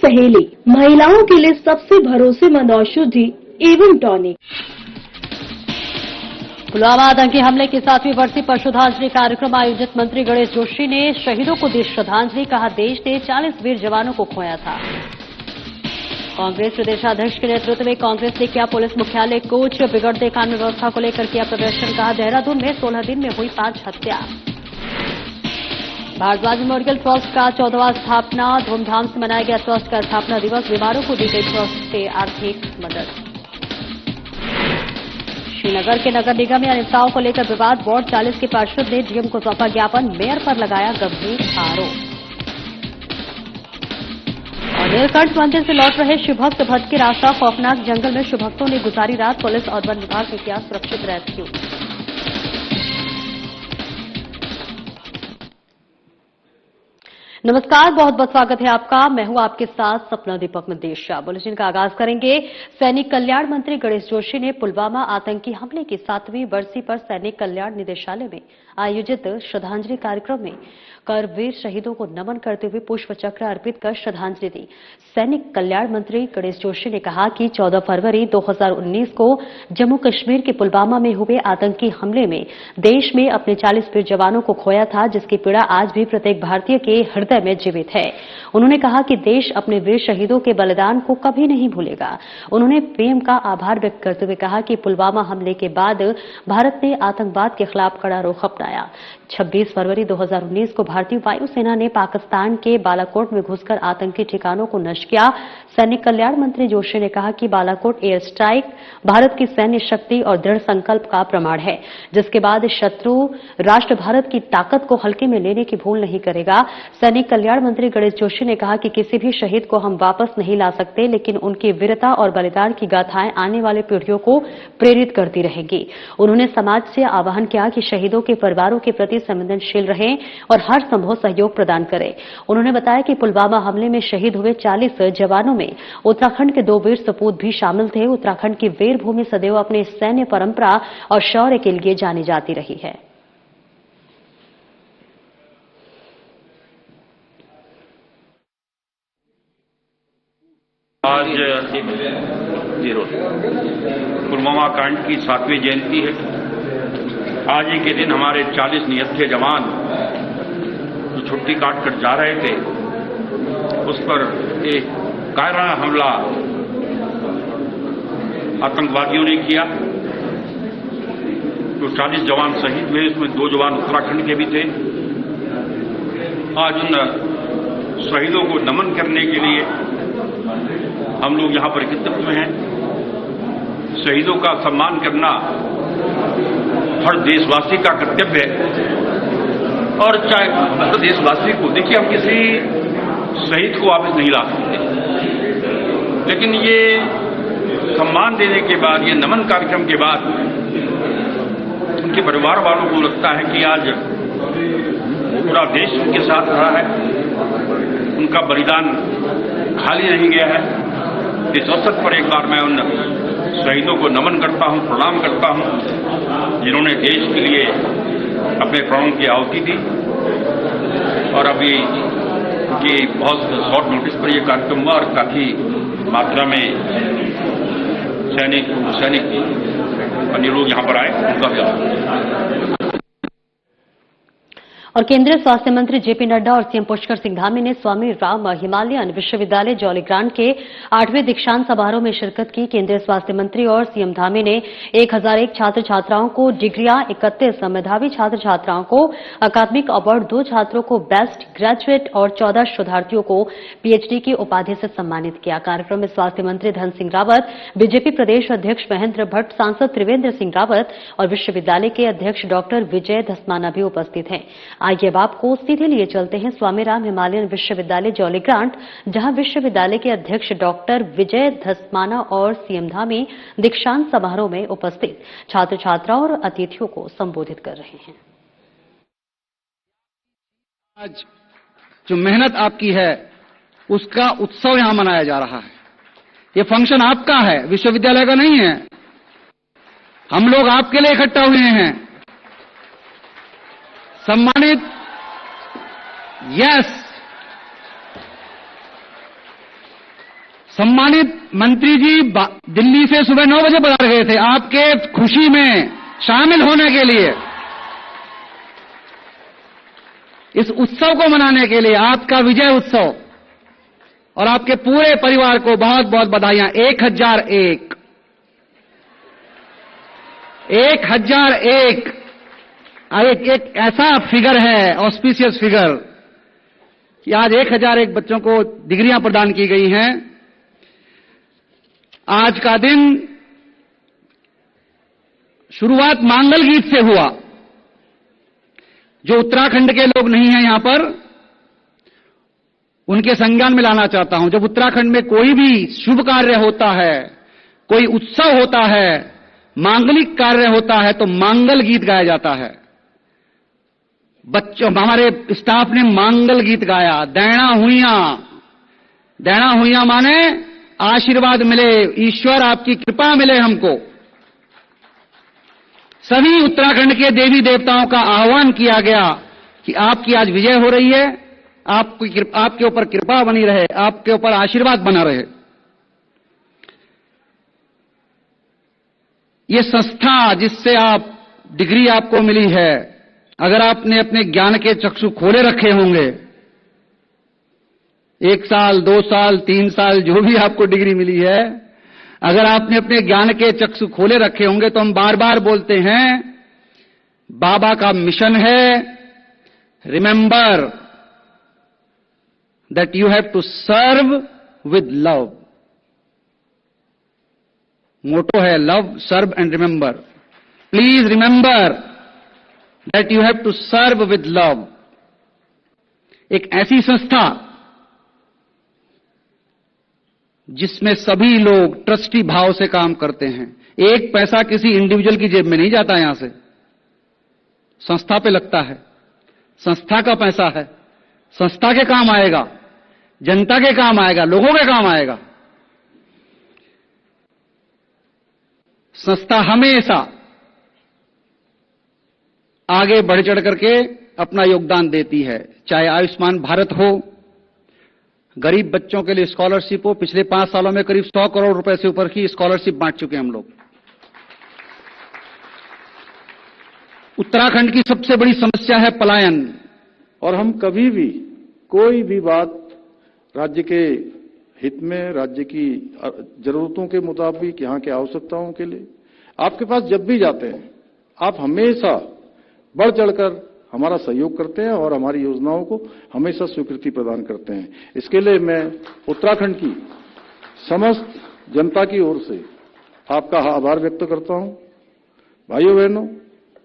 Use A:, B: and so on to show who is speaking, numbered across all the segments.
A: सहेली, महिलाओं के लिए सबसे भरोसेमंद औषधि एवं टॉनिक।
B: पुलवामा आतंकी हमले की 7वीं बरसी पर श्रद्धांजलि कार्यक्रम आयोजित मंत्री गणेश जोशी ने शहीदों को दी श्रद्धांजलि। कहा, देश ने 40 वीर जवानों को खोया था। कांग्रेस प्रदेशाध्यक्ष के नेतृत्व में कांग्रेस ने किया पुलिस मुख्यालय कूच। बिगड़ते कानून व्यवस्था को लेकर किया प्रदर्शन। कहा, देहरादून में 16 दिन में हुई 5 हत्या। भारद्वाज मेमोरियल ट्रस्ट का 14वां स्थापना धूमधाम से मनाया गया। ट्रस्ट का स्थापना दिवस। बीमारों को दी गई ट्रस्ट से आर्थिक मदद। श्रीनगर के नगर निगम या नेताओं को लेकर विवाद। वार्ड 40 के पार्षद ने डीएम को सौंपा ज्ञापन। मेयर पर लगाया गंभीर आरोप। और नीलकंठ मंदिर से लौट रहे शिवभक्त भटके रास्ता। खौफनाक जंगल में शिवभक्तों ने गुजारी रात। पुलिस और वन विभाग ने किया सुरक्षित रेस्क्यू। नमस्कार, बहुत बहुत स्वागत है आपका। मैं हूं आपके साथ सपना दीपक मंदेशा। बुलेटिन का आगाज करेंगे। सैनिक कल्याण मंत्री गणेश जोशी ने पुलवामा आतंकी हमले की 7वीं बरसी पर सैनिक कल्याण निदेशालय में आयोजित श्रद्धांजलि कार्यक्रम में करवीर शहीदों को नमन करते हुए पुष्प चक्र अर्पित कर श्रद्धांजलि दी। सैनिक कल्याण मंत्री गणेश जोशी ने कहा कि 14 फरवरी 2019 को जम्मू कश्मीर के पुलवामा में हुए आतंकी हमले में देश में अपने 40 वीर जवानों को खोया था, जिसकी पीड़ा आज भी प्रत्येक भारतीय के हृदय में जीवित है। उन्होंने कहा कि देश अपने वीर शहीदों के बलिदान को कभी नहीं भूलेगा। उन्होंने पीएम का आभार व्यक्त करते हुए कहा कि पुलवामा हमले के बाद भारत ने आतंकवाद के खिलाफ कड़ा रुख अपनाया। 26 फरवरी 2019 को भारतीय वायुसेना ने पाकिस्तान के बालाकोट में घुसकर आतंकी ठिकानों को नष्ट किया। सैनिक कल्याण मंत्री जोशी ने कहा कि बालाकोट एयर स्ट्राइक भारत की सैन्य शक्ति और दृढ़ संकल्प का प्रमाण है, जिसके बाद शत्रु राष्ट्र भारत की ताकत को हल्के में लेने की भूल नहीं करेगा। सैनिक कल्याण मंत्री गणेश जोशी ने कहा कि किसी भी शहीद को हम वापस नहीं ला सकते, लेकिन उनकी वीरता और बलिदान की गाथाएं आने वाली पीढ़ियों को प्रेरित करती रहेंगी। उन्होंने समाज से आह्वान किया कि शहीदों के परिवारों के प्रति संवेदनशील रहें और हर संभव सहयोग प्रदान करें। उन्होंने बताया कि पुलवामा हमले में शहीद हुए 40 जवानों में उत्तराखंड के 2 वीर सपूत भी शामिल थे। उत्तराखंड की वीर भूमि सदैव अपनी सैन्य परंपरा और शौर्य के लिए जानी जाती रही है।
C: आज पुलवामा कांड की 7वीं जयंती है। आज ही के दिन हमारे 40 निहत्थे जवान जो छुट्टी काट कर जा रहे थे, उस पर एक कायराना हमला आतंकवादियों ने किया। जो 40 जवान शहीद हुए, उसमें 2 जवान उत्तराखंड के भी थे। आज उन शहीदों को नमन करने के लिए हम लोग यहां पर एकत्रित हुए हैं। शहीदों का सम्मान करना हर देशवासी का कर्तव्य है, और चाहे हर देशवासी को, देखिए, हम किसी शहीद को वापस नहीं ला सकते, लेकिन ये सम्मान देने के बाद, ये नमन कार्यक्रम के बाद उनके परिवार वालों को लगता है कि आज पूरा देश उनके साथ रहा है, उनका बलिदान खाली नहीं गया है। इस अवसर पर एक बार मैं उन शहीदों को नमन करता हूं, प्रणाम करता हूं, जिन्होंने देश के लिए अपने प्राणों की आहुति दी। और अभी ये बहुत शॉर्ट नोटिस पर यह कार्यक्रम हुआ और काफी मात्रा में सैनिक अन्य लोग यहां पर आए, उनका
B: और केंद्रीय स्वास्थ्य मंत्री जेपी नड्डा और सीएम पुष्कर सिंह धामी ने स्वामी राम हिमालयन विश्वविद्यालय जौलीग्रांट के 8वें दीक्षांत समारोह में शिरकत की। केंद्रीय स्वास्थ्य मंत्री और सीएम धामी ने 1001 छात्र छात्राओं को डिग्रियां, 31 मेधावी छात्र छात्राओं को अकादमिक अवार्ड, 2 छात्रों को बेस्ट ग्रेजुएट और 14 शोधार्थियों को पीएचडी की उपाधि से सम्मानित किया। कार्यक्रम में स्वास्थ्य मंत्री धन सिंह रावत, बीजेपी प्रदेश अध्यक्ष महेंद्र भट्ट, सांसद त्रिवेंद्र सिंह रावत और विश्वविद्यालय के अध्यक्ष डॉक्टर विजय धस्माना भी उपस्थित हैं। आइए अब आपको सीधे लिए चलते हैं स्वामी राम हिमालयन विश्वविद्यालय जौलीग्रांट, जहां विश्वविद्यालय के अध्यक्ष डॉक्टर विजय धस्माना और सीएम धामी दीक्षांत समारोह में उपस्थित छात्र छात्राओं और अतिथियों को संबोधित कर रहे हैं।
D: आज जो मेहनत आपकी है, उसका उत्सव यहां मनाया जा रहा है। ये फंक्शन आपका है, विश्वविद्यालय का नहीं है। हम लोग आपके लिए इकट्ठा हुए हैं। सम्मानित, यस, सम्मानित मंत्री जी दिल्ली से सुबह 9 बजे पधार गए थे आपके खुशी में शामिल होने के लिए, इस उत्सव को मनाने के लिए, आपका विजय उत्सव, और आपके पूरे परिवार को बहुत बहुत बधाइयां। 1001 एक ऐसा फिगर है, ऑस्पिशियस फिगर, कि आज 1001 बच्चों को डिग्रियां प्रदान की गई हैं। आज का दिन शुरुआत मांगल गीत से हुआ। जो उत्तराखंड के लोग नहीं हैं यहां पर, उनके संज्ञान में लाना चाहता हूं। जब उत्तराखंड में कोई भी शुभ कार्य होता है, कोई उत्सव होता है, मांगलिक कार्य होता है, तो मांगल गीत गाया जाता है। बच्चों, हमारे स्टाफ ने मांगल गीत गाया। दैणा हुइयां माने आशीर्वाद मिले, ईश्वर आपकी कृपा मिले हमको। सभी उत्तराखंड के देवी देवताओं का आह्वान किया गया कि आपकी आज विजय हो रही है, आपके ऊपर कृपा बनी रहे, आपके ऊपर आशीर्वाद बना रहे। ये संस्था जिससे आप डिग्री आपको मिली है, अगर आपने अपने ज्ञान के चक्षु खोले रखे होंगे, 1 साल 2 साल 3 साल जो भी आपको डिग्री मिली है, अगर आपने अपने ज्ञान के चक्षु खोले रखे होंगे, तो हम बार बार बोलते हैं, बाबा का मिशन है, remember that you have to serve with love. Motto है love, serve and remember. Please remember that you have to serve with love. एक ऐसी संस्था जिसमें सभी लोग ट्रस्टी भाव से काम करते हैं। एक पैसा किसी इंडिविजुअल की जेब में नहीं जाता, यहां से संस्था पे लगता है। संस्था का पैसा है, संस्था के काम आएगा, जनता के काम आएगा, लोगों के काम आएगा। संस्था हमेशा आगे बढ़ चढ़ करके अपना योगदान देती है, चाहे आयुष्मान भारत हो, गरीब बच्चों के लिए स्कॉलरशिप हो। पिछले 5 सालों में करीब 100 करोड़ रुपए से ऊपर की स्कॉलरशिप बांट चुके हैं हम लोग। उत्तराखंड की सबसे बड़ी समस्या है पलायन,
E: और हम कभी भी कोई भी बात राज्य के हित में, राज्य की जरूरतों के मुताबिक, यहाँ की आवश्यकताओं के लिए आपके पास जब भी जाते हैं, आप हमेशा बढ़ चढ़कर हमारा सहयोग करते हैं और हमारी योजनाओं को हमेशा स्वीकृति प्रदान करते हैं। इसके लिए मैं उत्तराखंड की समस्त जनता की ओर से आपका आभार व्यक्त करता हूं। भाइयों बहनों,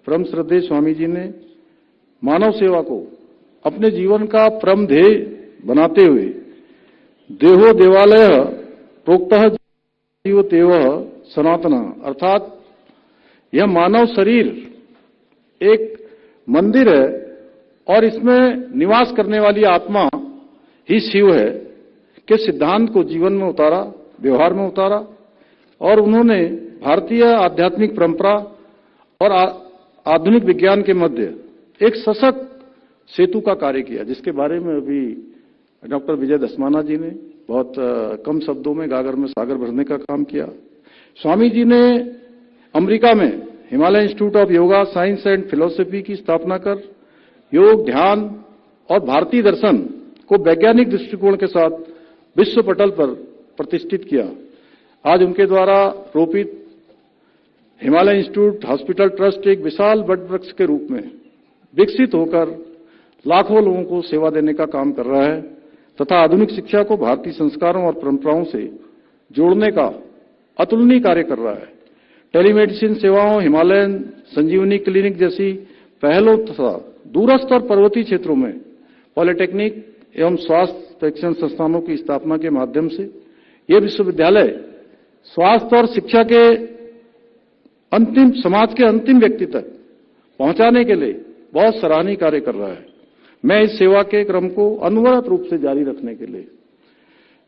E: परम श्रद्धेय स्वामी जी ने मानव सेवा को अपने जीवन का परम ध्येय बनाते हुए देहो देवालय प्रोक्तः जीव तेव सनातना, अर्थात यह मानव शरीर एक मंदिर है और इसमें निवास करने वाली आत्मा ही शिव है के सिद्धांत को जीवन में उतारा, व्यवहार में उतारा। और उन्होंने भारतीय आध्यात्मिक परंपरा और आधुनिक विज्ञान के मध्य एक सशक्त सेतु का कार्य किया, जिसके बारे में अभी डॉक्टर विजय दसमाना जी ने बहुत कम शब्दों में गागर में सागर भरने का काम किया। स्वामी जी ने अमेरिका में Himalaya institute of yoga science and philosophy की स्थापना कर योग, ध्यान और भारतीय दर्शन को वैज्ञानिक दृष्टिकोण के साथ विश्व पटल पर प्रतिष्ठित किया। आज उनके द्वारा रोपित हिमालय इंस्टीट्यूट हॉस्पिटल ट्रस्ट एक विशाल वट वृक्ष के रूप में विकसित होकर लाखों लोगों को सेवा देने का काम कर रहा है तथा आधुनिक शिक्षा को भारतीय संस्कारों और परंपराओं से जोड़ने का अतुलनीय कार्य कर रहा है। टेलीमेडिसिन सेवाओं, हिमालयन संजीवनी क्लिनिक जैसी पहलों तथा दूरस्थ और पर्वतीय क्षेत्रों में पॉलिटेक्निक एवं स्वास्थ्य प्रशिक्षण संस्थानों की स्थापना के माध्यम से यह विश्वविद्यालय स्वास्थ्य और शिक्षा के अंतिम समाज के अंतिम व्यक्ति तक पहुंचाने के लिए बहुत सराहनीय कार्य कर रहा है। मैं इस सेवा के क्रम को अनवरत रूप से जारी रखने के लिए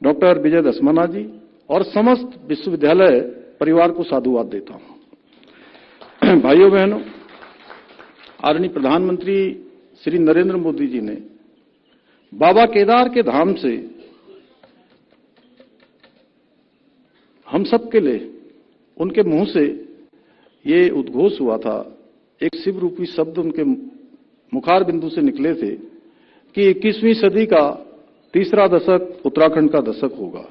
E: डॉक्टर विजय दसमाना जी और समस्त विश्वविद्यालय परिवार को साधुवाद देता हूं। भाइयों बहनों, आदरणीय प्रधानमंत्री श्री नरेंद्र मोदी जी ने बाबा केदार के धाम से हम सब के लिए उनके मुंह से ये उद्घोष हुआ था, एक शिव रूपी शब्द उनके मुखार बिंदु से निकले थे कि 21वीं सदी का तीसरा दशक उत्तराखंड का दशक होगा।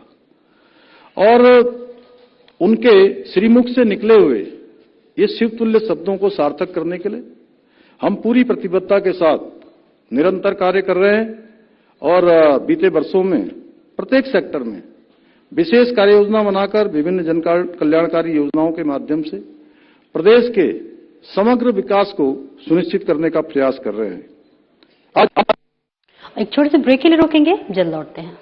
E: और उनके श्रीमुख से निकले हुए ये शिवतुल्य शब्दों को सार्थक करने के लिए हम पूरी प्रतिबद्धता के साथ निरंतर कार्य कर रहे हैं और बीते वर्षों में प्रत्येक सेक्टर में विशेष कार्य योजना बनाकर विभिन्न जन कल्याणकारी योजनाओं के माध्यम से प्रदेश के समग्र विकास को सुनिश्चित करने का प्रयास कर रहे हैं। आज
B: एक छोटे से ब्रेक के लिए रोकेंगे, जल्द लौटते हैं।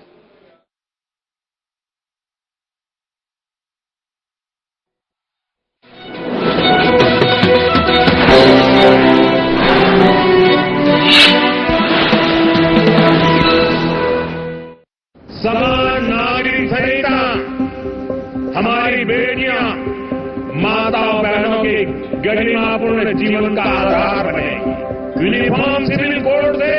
F: समान नागरिक संहिता हमारी बेटियां, माता और बहनों के गरिमापूर्ण जीवन का आधार बने। यूनिफॉर्म सिविल कोड से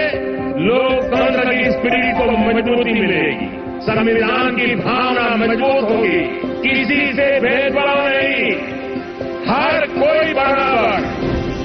F: लोकतंत्र की स्पिरिट को मजबूती मिलेगी, संविधान की भावना मजबूत होगी, किसी से भेदभाव नहीं, हर कोई बराबर।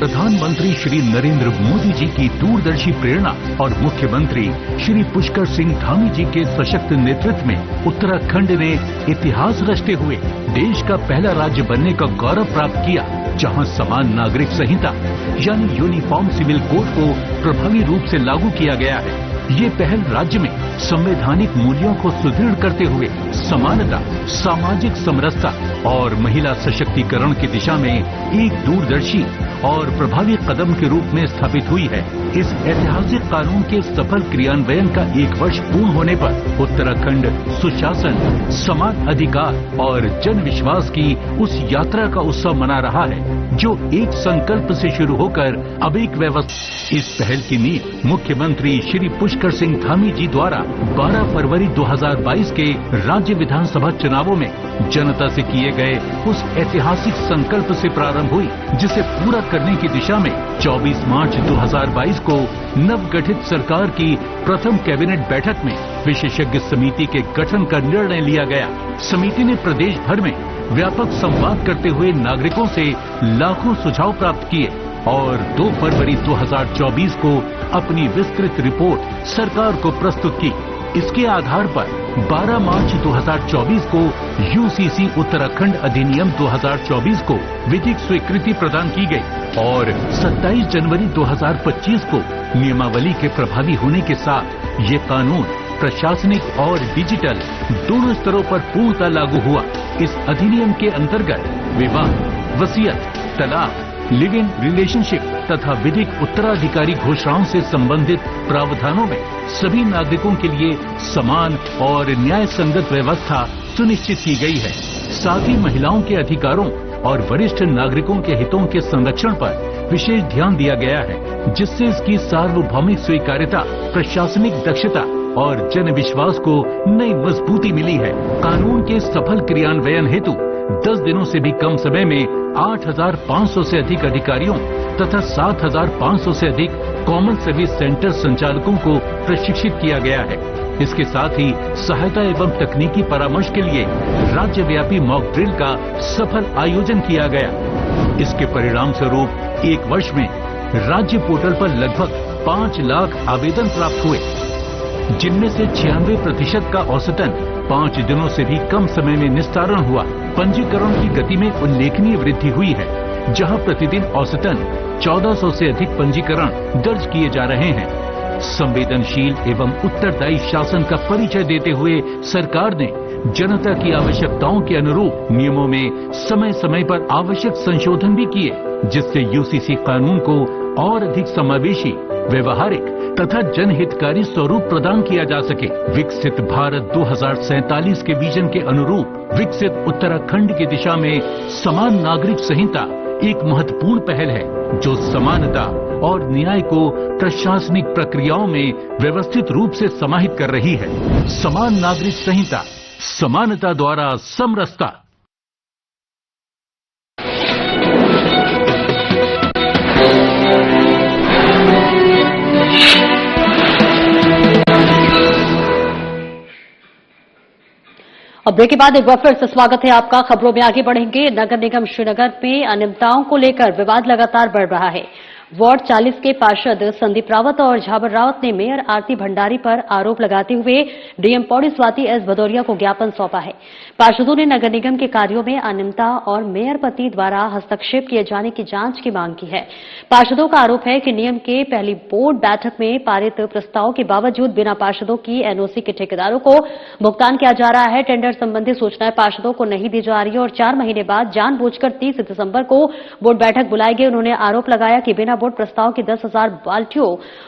G: प्रधानमंत्री श्री नरेंद्र मोदी जी की दूरदर्शी प्रेरणा और मुख्यमंत्री श्री पुष्कर सिंह धामी जी के सशक्त नेतृत्व में उत्तराखंड ने इतिहास रचते हुए देश का पहला राज्य बनने का गौरव प्राप्त किया, जहां समान नागरिक संहिता यानी यूनिफॉर्म सिविल कोड को प्रभावी रूप से लागू किया गया है। ये पहल राज्य में संवैधानिक मूल्यों को सुदृढ़ करते हुए समानता, सामाजिक समरसता और महिला सशक्तिकरण की दिशा में एक दूरदर्शी और प्रभावी कदम के रूप में स्थापित हुई है। इस ऐतिहासिक कानून के सफल क्रियान्वयन का 1 वर्ष पूर्ण होने पर उत्तराखंड सुशासन, समान अधिकार और जन विश्वास की उस यात्रा का उत्सव मना रहा है जो एक संकल्प से शुरू होकर अब एक व्यवस्था। इस पहल की नींव मुख्यमंत्री श्री पुष्कर सिंह धामी जी द्वारा 12 फरवरी 2022 के राज्य विधानसभा चुनावों में जनता से किए गए उस ऐतिहासिक संकल्प से प्रारंभ हुई, जिसे पूरा करने की दिशा में 24 मार्च 2022 को नवगठित सरकार की प्रथम कैबिनेट बैठक में विशेषज्ञ समिति के गठन का निर्णय लिया गया। समिति ने प्रदेश भर में व्यापक संवाद करते हुए नागरिकों से लाखों सुझाव प्राप्त किए और 2 फरवरी 2024 को अपनी विस्तृत रिपोर्ट सरकार को प्रस्तुत की। इसके आधार पर 12 मार्च 2024 को यूसीसी उत्तराखंड अधिनियम 2024 को विधिक स्वीकृति प्रदान की गई और 27 जनवरी 2025 को नियमावली के प्रभावी होने के साथ ये कानून प्रशासनिक और डिजिटल दोनों स्तरों पर पूर्णतः लागू हुआ। इस अधिनियम के अंतर्गत विवाह, वसीयत, तलाक, लिव इन रिलेशनशिप तथा विधिक उत्तराधिकारी घोषणाओं से संबंधित प्रावधानों में सभी नागरिकों के लिए समान और न्याय संगत व्यवस्था सुनिश्चित की गई है। साथ ही महिलाओं के अधिकारों और वरिष्ठ नागरिकों के हितों के संरक्षण पर विशेष ध्यान दिया गया है, जिससे इसकी सार्वभौमिक स्वीकार्यता, प्रशासनिक दक्षता और जन विश्वास को नई मजबूती मिली है। कानून के सफल क्रियान्वयन हेतु 10 दिनों से भी कम समय में 8,500 से अधिक अधिकारियों तथा 7,500 से अधिक कॉमन सर्विस सेंटर संचालकों को प्रशिक्षित किया गया है। इसके साथ ही सहायता एवं तकनीकी परामर्श के लिए राज्यव्यापी मॉक ड्रिल का सफल आयोजन किया गया। इसके परिणाम स्वरूप 1 वर्ष में राज्य पोर्टल पर लगभग 5 लाख आवेदन प्राप्त हुए, जिनमें से 96% का औसतन 5 दिनों से भी कम समय में निस्तारण हुआ। पंजीकरण की गति में उल्लेखनीय वृद्धि हुई है, जहां प्रतिदिन औसतन 1400 से अधिक पंजीकरण दर्ज किए जा रहे हैं। संवेदनशील एवं उत्तरदायी शासन का परिचय देते हुए सरकार ने जनता की आवश्यकताओं के अनुरूप नियमों में समय समय पर आवश्यक संशोधन भी किए, जिससे यूसीसी कानून को और अधिक समावेशी, व्यवहारिक तथा जनहितकारी स्वरूप प्रदान किया जा सके। विकसित भारत 2047 के विजन के अनुरूप विकसित उत्तराखंड की दिशा में समान नागरिक संहिता एक महत्वपूर्ण पहल है, जो समानता और न्याय को प्रशासनिक प्रक्रियाओं में व्यवस्थित रूप से समाहित कर रही है। समान नागरिक संहिता, समानता द्वारा समरसता।
B: और ब्रेक के बाद एक बार फिर से स्वागत है आपका। खबरों में आगे बढ़ेंगे। नगर निगम श्रीनगर में अनियमितताओं को लेकर विवाद लगातार बढ़ रहा है। वार्ड 40 के पार्षद संदीप रावत और झाबर रावत ने मेयर आरती भंडारी पर आरोप लगाते हुए डीएम पौड़ी स्वाति एस भदौरिया को ज्ञापन सौंपा है। पार्षदों ने नगर निगम के कार्यों में अनियमितता और मेयर पति द्वारा हस्तक्षेप किए जाने की जांच की मांग की है। पार्षदों का आरोप है कि निगम के पहली बोर्ड बैठक में पारित प्रस्ताव के बावजूद बिना पार्षदों की एनओसी के ठेकेदारों को भुगतान किया जा रहा है। टेंडर संबंधी सूचनाएं पार्षदों को नहीं दी जा रही है और 4 महीने बाद जानबूझकर 30 दिसंबर को बोर्ड बैठक बुलाई गई। उन्होंने आरोप लगाया कि बिना बोर्ड प्रस्ताव की 10,000 बाल्टियों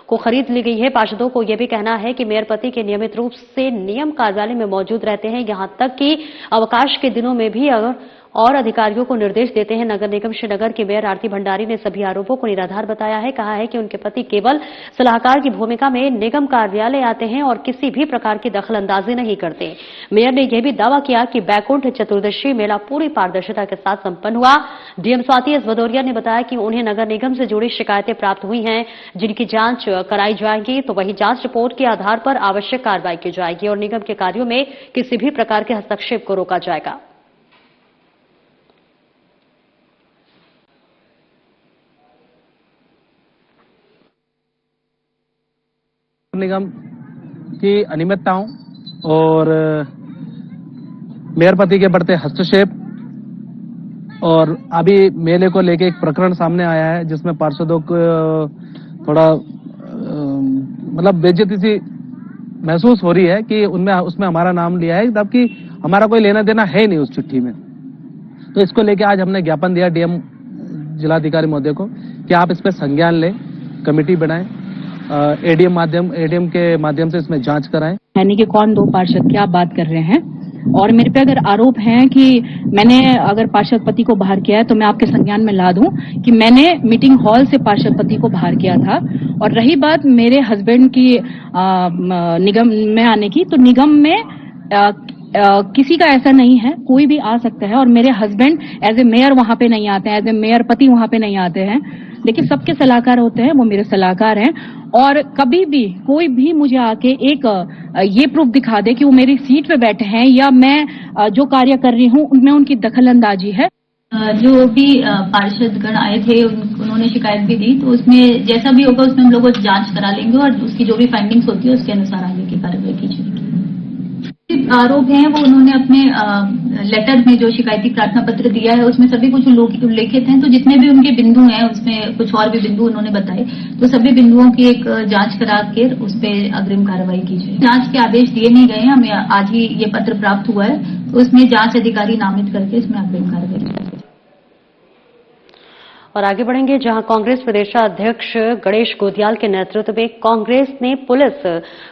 B: को खरीद ली गई है। पार्षदों को यह भी कहना है कि मेयर पति के नियमित रूप से नियम कार्यालय में मौजूद रहते हैं, यहां तक कि अवकाश के दिनों में भी और अधिकारियों को निर्देश देते हैं। नगर निगम श्रीनगर की मेयर आरती भंडारी ने सभी आरोपों को निराधार बताया है। कहा है कि उनके पति केवल सलाहकार की भूमिका में निगम कार्यालय आते हैं और किसी भी प्रकार की दखलंदाजी नहीं करते। मेयर ने यह भी दावा किया कि बैकुंठ चतुर्दशी मेला पूरी पारदर्शिता के साथ संपन्न हुआ। डीएम स्वाति एस भदौरिया ने बताया कि उन्हें नगर निगम से जुड़ी शिकायतें प्राप्त हुई हैं, जिनकी जांच कराई जाएगी, तो वही जांच रिपोर्ट के आधार पर आवश्यक कार्रवाई की जाएगी और निगम के कार्यों में किसी भी प्रकार के हस्तक्षेप को रोका जाएगा।
H: निगम की अनियमितताओं और मेयर पति के बढ़ते हस्तक्षेप और अभी मेले को लेके एक प्रकरण सामने आया है जिसमें पार्षदों को थोड़ा मतलब बेइज्जती सी महसूस हो रही है कि उसमें हमारा नाम लिया है, जबकि हमारा कोई लेना देना है ही नहीं उस चिट्ठी में। तो इसको लेके आज हमने ज्ञापन दिया डीएम जिलाधिकारी महोदय को कि आप इस पर संज्ञान लें, कमेटी बनाएं, एडीएम के माध्यम से इसमें जांच कराएं।
I: यानी कि कौन 2 पार्षद की आप बात कर रहे हैं और मेरे पे अगर आरोप है कि मैंने अगर पार्षद पति को बाहर किया है तो मैं आपके संज्ञान में ला दूं कि मैंने मीटिंग हॉल से पार्षद पति को बाहर किया था। और रही बात मेरे हस्बैंड की निगम में आने की, तो निगम में किसी का ऐसा नहीं है, कोई भी आ सकता है और मेरे हस्बैंड एज ए मेयर वहां पे नहीं आते हैं, एज ए मेयर पति वहां पे नहीं आते हैं। लेकिन सबके सलाहकार होते हैं, वो मेरे सलाहकार हैं और कभी भी कोई भी मुझे आके एक ये प्रूफ दिखा दे कि वो मेरी सीट पे बैठे हैं या मैं जो कार्य कर रही हूँ उनमें उनकी दखलंदाजी है।
J: जो भी पार्षदगण आए थे उन्होंने शिकायत भी दी, तो उसमें जैसा भी होगा उसमें हम लोग जांच करा लेंगे और उसकी जो भी फाइंडिंग्स होती है उसके अनुसार आगे की कार्रवाई की जाएगी। आरोप हैं वो उन्होंने अपने लेटर में जो शिकायती प्रार्थना पत्र दिया है उसमें सभी कुछ उल्लेखित हैं, तो जितने भी उनके बिंदु हैं उसमें कुछ और भी बिंदु उन्होंने बताए, तो सभी बिंदुओं की एक जांच करा के उस पर अग्रिम कार्रवाई की जाए। जांच के आदेश दिए नहीं गए हैं, हमें आज ही ये पत्र प्राप्त हुआ है, तो उसमें जांच अधिकारी नामित करके इसमें अग्रिम कार्रवाई की जाए।
B: और आगे बढ़ेंगे जहां कांग्रेस प्रदेशाध्यक्ष गणेश गोदियाल के नेतृत्व में कांग्रेस ने पुलिस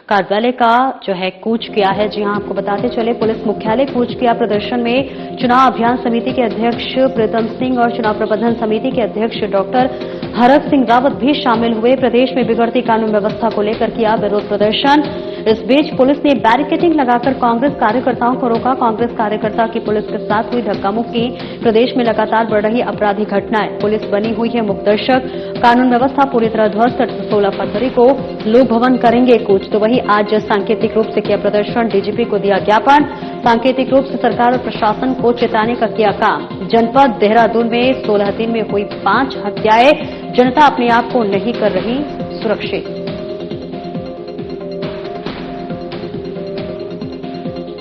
B: कार्यालय का जो है कूच किया है। जी हां, आपको बताते चले पुलिस मुख्यालय कूच किया। प्रदर्शन में चुनाव अभियान समिति के अध्यक्ष प्रीतम सिंह और चुनाव प्रबंधन समिति के अध्यक्ष डॉक्टर हरक सिंह रावत भी शामिल हुए। प्रदेश में बिगड़ती कानून व्यवस्था को लेकर किया विरोध प्रदर्शन। इस बीच पुलिस ने बैरिकेडिंग लगाकर कांग्रेस कार्यकर्ताओं को रोका। कांग्रेस कार्यकर्ता की पुलिस के साथ हुई धक्का मुक्की। प्रदेश में लगातार बढ़ रही आपराधिक घटनाएं, पुलिस बनी हुई है मुखदर्शक। कानून व्यवस्था पूरी तरह ध्वस्त। 16 फरवरी को लोक भवन करेंगे कूच। तो वही आज सांकेतिक रूप से किया प्रदर्शन, डीजीपी को दिया ज्ञापन। सांकेतिक रूप से सरकार और प्रशासन को चेताने का किया काम। जनपद देहरादून में 16 दिन में हुई 5 हत्याएं। जनता अपने आप को नहीं कर रही सुरक्षित।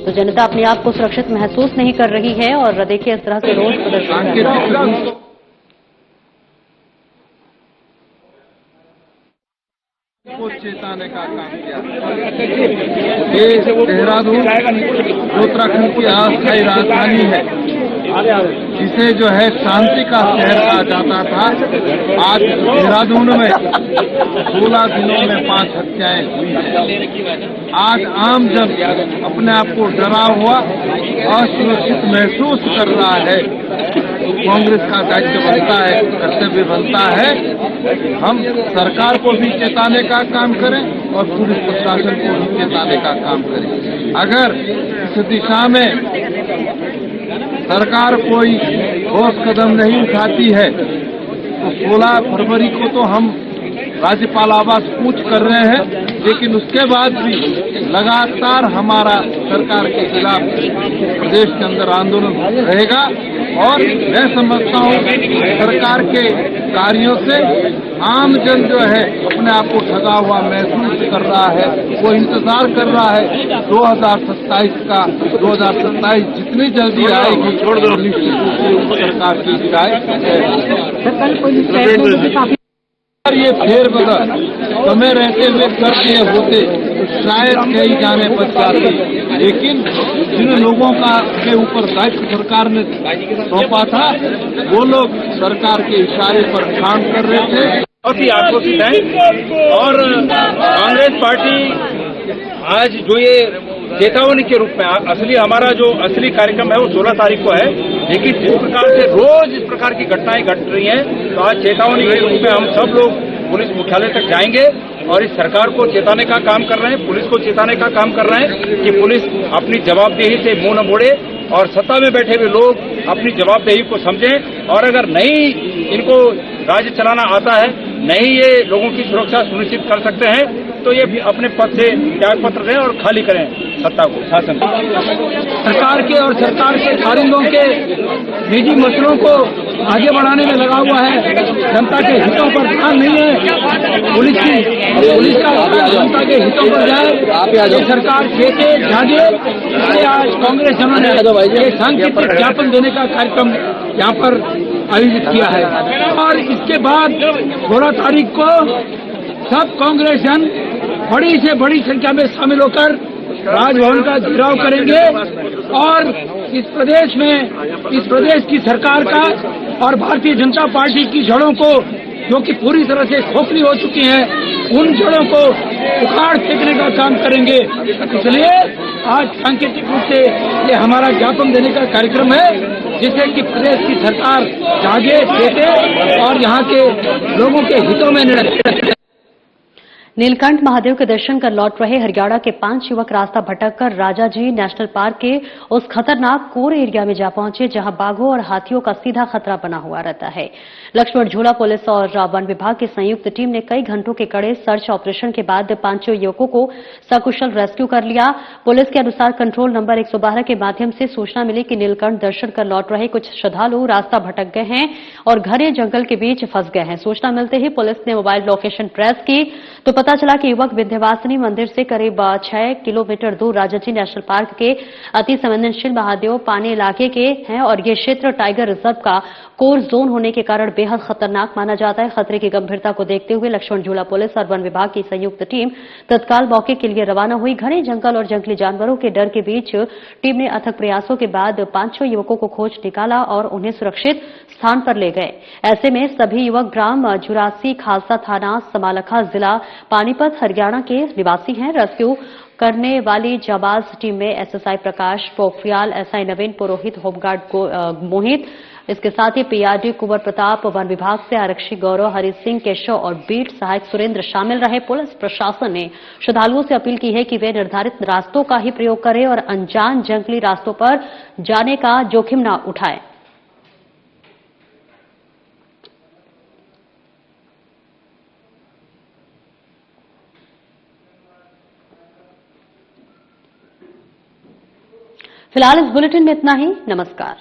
B: तो जनता अपने आप को सुरक्षित महसूस नहीं कर रही है और देखिए इस तरह से रोज प्रदर्शन
K: को चेताने का काम किया। ये देहरादून उत्तराखंड की अस्थायी राजधानी है, जिसे जो है शांति का शहर कहा जाता था। आज देहरादून में 16 दिनों में 5 हत्याएं हुई हैं। आज आम जन अपने आप को डरा हुआ असुरक्षित महसूस कर रहा है। कांग्रेस का दायित्व बनता है, कर्तव्य बनता है, हम सरकार को भी चेताने का काम करें और पुलिस प्रशासन को भी चेताने का काम करें। अगर इस दिशा में सरकार कोई ठोस कदम नहीं उठाती है तो 16 फरवरी को तो हम राज्यपाल आवास कूच कर रहे हैं। लेकिन उसके बाद भी लगातार हमारा सरकार के खिलाफ प्रदेश के अंदर आंदोलन रहेगा और मैं समझता हूँ सरकार के कार्यों से आम जन जो है अपने आप को ठगा हुआ महसूस कर रहा है। वो इंतजार कर रहा है 2027 का। 2027 जितनी जल्दी आएगी निश्चित रूप से उस सरकार की विदाई ये फेरबदल समय रहते हुए कर दिए होते तो शायद कई जाने बच जाते, लेकिन जिन लोगों का के ऊपर दायित्व सरकार ने सौंपा था वो लोग सरकार के इशारे पर काम कर रहे थे।
L: बहुत ही आक्रोशित है और कांग्रेस पार्टी आज जो ये चेतावनी के रूप में हमारा जो असली कार्यक्रम है वो 16 तारीख को है, लेकिन जिस प्रकार से रोज इस प्रकार की घटनाएं घट रही हैं तो आज चेतावनी के रूप में हम सब लोग पुलिस मुख्यालय तक जाएंगे और इस सरकार को चेताने का काम कर रहे हैं, पुलिस को चेताने का काम कर रहे हैं कि पुलिस अपनी जवाबदेही से मुंह न मोड़े और सत्ता में बैठे हुए लोग अपनी जवाबदेही को समझें और अगर नहीं इनको राज्य चलाना आता है, नहीं ये लोगों की सुरक्षा सुनिश्चित कर सकते हैं तो ये भी अपने पद से त्याग पत्र दें और खाली करें सत्ता को, शासन।
D: सरकार के और सरकार के कारिंदों के निजी मसलों को आगे बढ़ाने में लगा हुआ है, जनता के हितों पर ध्यान नहीं है। पुलिस का जनता के हितों पर जाए, ये सरकार खेते जागे। आज कांग्रेस जनों ने ये सांकेतिक ज्ञापन देने का कार्यक्रम यहाँ पर आयोजित किया है और इसके बाद 16 तारीख को सब कांग्रेस जन बड़ी से बड़ी संख्या में शामिल होकर राजभवन का घेराव करेंगे और इस प्रदेश की सरकार का और भारतीय जनता पार्टी की जड़ों को, जो कि पूरी तरह से खोखली हो चुकी हैं, उन जड़ों को उखाड़ फेंकने का काम करेंगे। इसलिए आज सांकेतिक रूप से ये हमारा ज्ञापन देने का कार्यक्रम है, जिससे कि प्रदेश की सरकार जागे, चेते और यहाँ के लोगों के हितों में निर्णय।
B: नीलकंठ महादेव के दर्शन कर लौट रहे हरियाणा के 5 युवक रास्ता भटककर राजाजी नेशनल पार्क के उस खतरनाक कोर एरिया में जा पहुंचे जहां बाघों और हाथियों का सीधा खतरा बना हुआ रहता है। लक्ष्मण झूला पुलिस और वन विभाग की संयुक्त टीम ने कई घंटों के कड़े सर्च ऑपरेशन के बाद 5 युवकों को सकुशल रेस्क्यू कर लिया। पुलिस के अनुसार कंट्रोल नंबर 112 के माध्यम से सूचना मिली कि नीलकंठ दर्शन कर लौट रहे कुछ श्रद्धालु रास्ता भटक गए हैं और घने जंगल के बीच फंस गए हैं। सूचना मिलते ही पुलिस ने मोबाइल लोकेशन ट्रेस की तो पता चला कि युवक विंध्यवासिनी मंदिर से करीब 6 किलोमीटर दूर राजाजी नेशनल पार्क के अति संवेदनशील महादेव पानी इलाके के हैं और ये क्षेत्र टाइगर रिजर्व का कोर जोन होने के कारण बेहद खतरनाक माना जाता है। खतरे की गंभीरता को देखते हुए लक्ष्मण झूला पुलिस और वन विभाग की संयुक्त टीम तत्काल मौके के लिए रवाना हुई। घने जंगल और जंगली जानवरों के डर के बीच टीम ने अथक प्रयासों के बाद 5 युवकों को खोज निकाला और उन्हें सुरक्षित स्थान पर ले गए। ऐसे में सभी युवक ग्राम जुरासी खालसा थाना समालखा जिला पानीपत हरियाणा के निवासी हैं। रेस्क्यू करने वाली जाबाज टीम में एसएसआई प्रकाश पोखरियाल, एसआई नवीन पुरोहित, होमगार्ड मोहित, इसके साथ ही पीआरडी कुंवर प्रताप, वन विभाग से आरक्षी गौरव, हरि सिंह, केशव और बीट सहायक सुरेंद्र शामिल रहे। पुलिस प्रशासन ने श्रद्धालुओं से अपील की है कि वे निर्धारित रास्तों का ही प्रयोग करें और अनजान जंगली रास्तों पर जाने का जोखिम न उठाएं। फिलहाल इस बुलेटिन में इतना ही। नमस्कार।